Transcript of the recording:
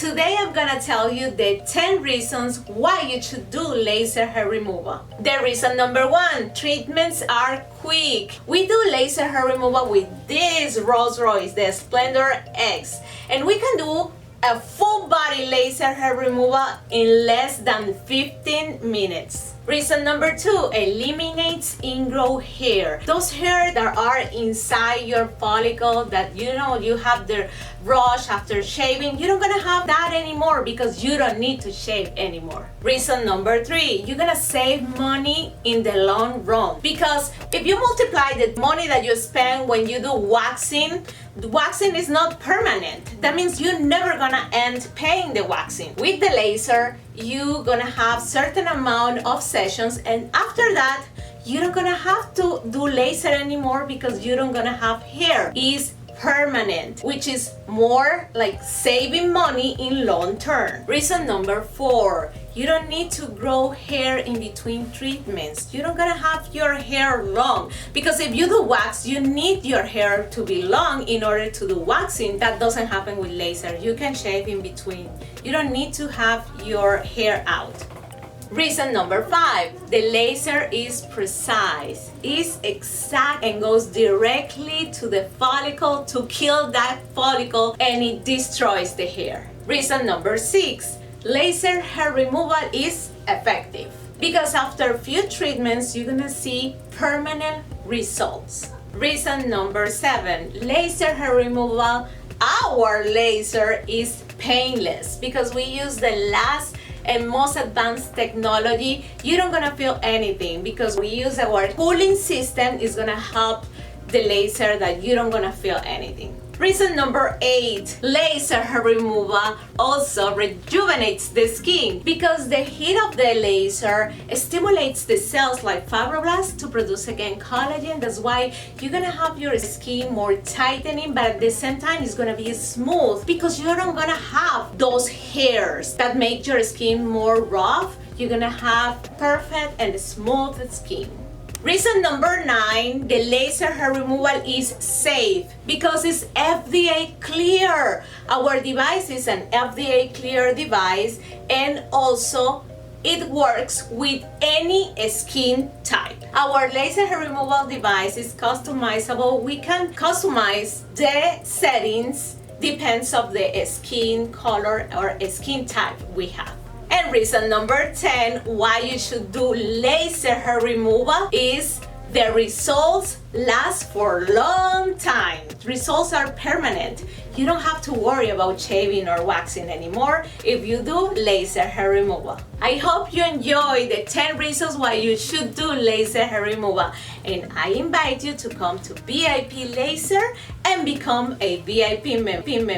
Today I'm gonna tell you the 10 reasons why you should do laser hair removal. The reason number 1, treatments are quick. We do laser hair removal with this Rolls Royce, the Splendor X, and we can do a full body laser hair removal in less than 15 minutes. Reason number 2, eliminates ingrown hair. Those hair that are inside your follicle that you have the rush after shaving, you're not gonna have that anymore because you don't need to shave anymore. Reason number 3, you're gonna save money in the long run, because if you multiply the money that you spend when you do waxing, the waxing is not permanent. That means you're never gonna end paying the waxing. With the laser, you're gonna have certain amount of sessions, and after that, you're not gonna have to do laser anymore because you don't gonna have hair. It's permanent, which is more like saving money in long term. Reason number 4, you don't need to grow hair in between treatments. You're not gonna have your hair long, because if you do wax, you need your hair to be long in order to do waxing. That doesn't happen with laser. You can shave in between. You don't need to have your hair out. Reason number 5, the laser is precise, is exact, and goes directly to the follicle to kill that follicle, and it destroys the hair. Reason number 6, laser hair removal is effective, because after a few treatments, you're gonna see permanent results. Reason number 7, laser hair removal, our laser is painless, because we use the last and most advanced technology. You don't gonna feel anything because we use our cooling system. Is gonna help the laser that you don't gonna feel anything. Reason number 8, laser hair removal also rejuvenates the skin, because the heat of the laser stimulates the cells like fibroblasts to produce again collagen. That's why you're gonna have your skin more tightening, but at the same time it's gonna be smooth, because you're not gonna have those hairs that make your skin more rough. You're gonna have perfect and smooth skin. Reason number 9, the laser hair removal is safe, because it's FDA Clear. Our device is an FDA Clear device, and also it works with any skin type. Our laser hair removal device is customizable. We can customize the settings, depends of the skin color or skin type we have. And reason number 10 why you should do laser hair removal is the results last for a long time. Results are permanent. You don't have to worry about shaving or waxing anymore if you do laser hair removal. I hope you enjoy the 10 reasons why you should do laser hair removal, and I invite you to come to VIP Laser and become a VIP member.